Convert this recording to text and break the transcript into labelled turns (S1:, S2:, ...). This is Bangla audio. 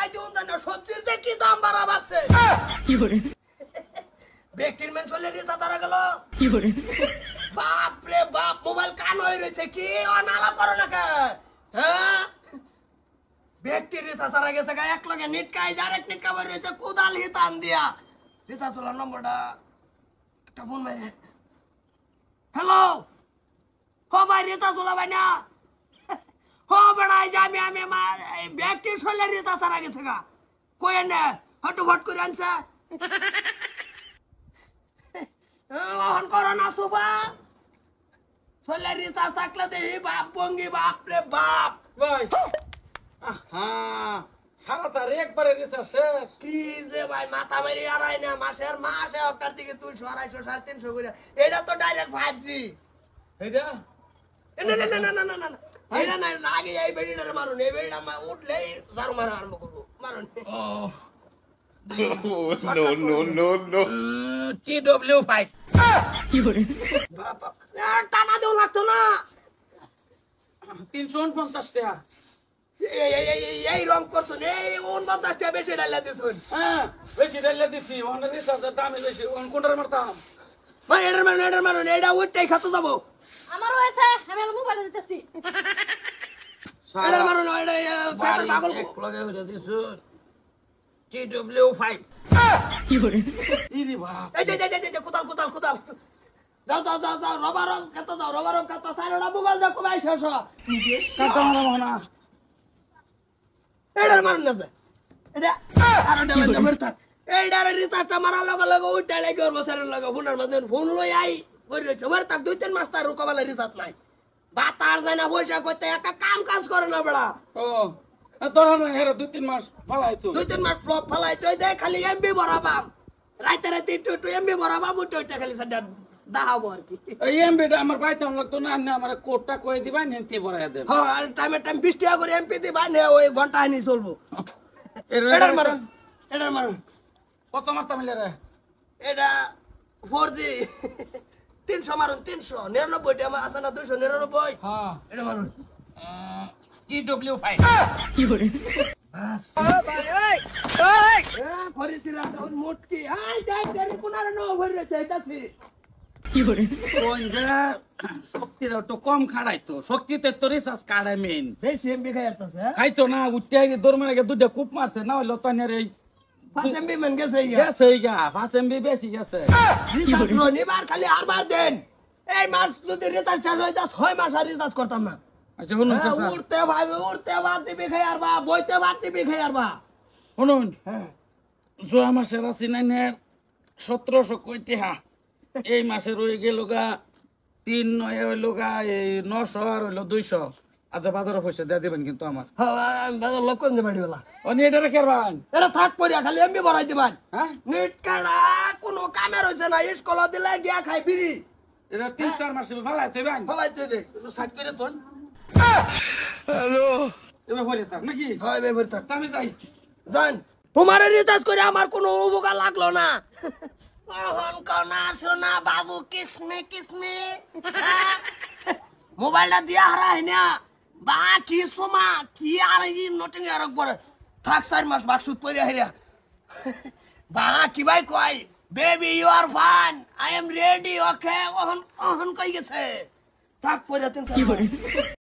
S1: টাকাই দিউন জানো সবজির যে কি দাম বাড়া বাড়ছে
S2: কি করে
S1: ব্যক্তির মেন চলে রিচার্জ হারা গেল
S2: কি করে
S1: বাপ রে বাপ মোবাইল কান হয়ে রয়েছে কি অনালাপ করো না কে হ্যাঁ ব্যক্তির রিচার্জ হারা গেছে গা এক লগে নেট কাই ডাইরেক্ট নেট কাভার রয়েছে কোদাল হিতান দিয়া রিচার্জ তোলার নম্বরটা একটা ফোন মারে হ্যালো हो भाई रीता सोला भाई ना हो बड़ा जामी आमी मा व्यक्ति सोले रीता सारा के सगा कोई ने हटू फट कर आंसा हन कोरोना सुबह सोले रीता सकला दे बाप बोंगी बाप रे बाप
S3: ভাই হ্যাঁ সারা তার একবারে রিসার্চ শেষ
S1: কি যে ভাই মাথা মেরে আর আই না মাসে একটার দিকে 200 250 350 করে এটা তো ডাইরেক্ট 5G
S3: এইটা
S1: না না না না না না এটা না আগে এই বেড়িটারে মারুন এই বেড়িটা উঠলেই জারু মারা আরম্ভ করবো মারুন
S4: no.
S3: TW5
S2: কি করে
S1: বাবা টানা দেও লাগতো না
S3: 350 টাকা
S1: এই রং করছুন এই 49 টাকা বেশি ডালা দিছুন
S3: হ্যাঁ বেশি ডাইলে দিছি ওখানে রিসার্চের দাম বেশি ওখানে কোনটার মারতাম
S1: ভাই এটার মারুন এটা উঠতেই খাতো যাবো
S2: আমার হয়েছে আমি মোবাইলে দিতেছি
S1: এটার মারুন এটা খাতো পাগল
S3: এক লগে হইরা দিছুন TW5
S2: কি করে
S3: ইরি বাপ
S1: এই যে কোদাল যাও রবারম কত সাইরোটা বুগল দেখো ভাই শেষ
S3: কাটা মারা না
S1: এটার মারুন না এটা আর ডালা দেবার থাক এইটার রিচার্জটা মারার লগে উঠতে লাগে ওর বছরের লগে ফোনের মাঝে ফোন লই আই ওই রয়েছে ওর তাক 2-3 মাস তার রুকাবালে রিচার্জ নাই বাতার যায় না পয়সা করতে একটা কাম কাজ করে না বড়া
S3: ও তোরা না হেরা 2-3 মাস ফালাইছো
S1: 2-3 মাস ফ্লপ ফালাইতো দেখ খালি এমবি ভরাবাম রাতে একটু এমবি ভরাবাম ওইটা খালি সাডা দাহাবো আর কি
S3: এই এমবিটা আমার পাইতাম লাগতো না না আমার কোডটা কই দিবা নেনতে বড়াই দেন
S1: হ্যাঁ আর টাইমে 20 টাকা করে এমপি দিবা নে ওই ঘন্টা আনি চলবো এটার মারুন
S3: কত মারতাম রে
S1: এটা 4G 300 মারুন 399 টা আছে না 299
S3: হ্যাঁ
S1: এটা মারুন
S3: TW5
S2: কি করে
S1: বাস ফরিসিরা দাউন মোটকি আই দেখ দেরি কোনারে ন ভরে রয়েছে এইতাছি
S2: কি করে
S3: কোন যা শক্তিটা তো কম খাড়াইতো শক্তিতে তো রিসার্চ কাড়াই মেন
S1: বেশি এমবি খাইতাছে
S3: খাইতো না উঠতে আগে দৌড় মারে দুইটা কূপ মারছে না হইলো তানের এই
S1: 5 এমবি মান গেছে ইয়া
S3: গেছে গা 5 MB বেশি গেছে
S1: রিচার্জ নিবার খালি আরবার দেন এই মাস যদি রিচার্জ শেষ হয়ে যায় 6 মাস আর রিচার্জ করতাম না
S3: আচ্ছা শুনুন
S1: উড়তে ভাত দিবি খাই আর বা বইতে ভাত দিবি খাই আর বা
S3: শুনুন
S1: হ্যাঁ
S3: জোয়া মাসের আছি নাইনের 1700 কইতে হা এই মাসে রয়ে গেল গা 3 হইল গা এই 900 আর হইলো 200 আচ্ছা বাজারে পয়সা দিয়ে দিবেন কিন্তু আমার
S1: আমি বাজার লোক কোন বাড়ি বেলা
S3: অনি এটা রেখে রাখবেন
S1: এটা থাক পড়িয়া খালি এমবি ভরাই দিবান
S3: হ্যাঁ
S1: নেট কাড়া কোনো কামে রইছে না স্কুল দিলে গিয়া খাই বিড়ি
S3: এটা 3-4 মাস ভালো থাকবেন
S1: ফলাই তুই দে
S3: একটু সাইড করে তোন
S4: Hello.
S3: এবার পরে থাক নাকি
S1: হয় বের থাক
S3: আমি যাই
S1: জান তোমার রিচার্জ করে আমার কোনো উপকার লাগলো না কখন কনা শোনা বাবু কিসমে মোবাইলটা দিয়া হারাই না বা কি সোমা কি আর এই নটিং আর পরে থাক 4 মাস বাক্সুত পরে হারিয়া বা কি ভাই কই baby you are fine I am ready okay কখন কই গেছে থাক পরে 3
S2: কি করে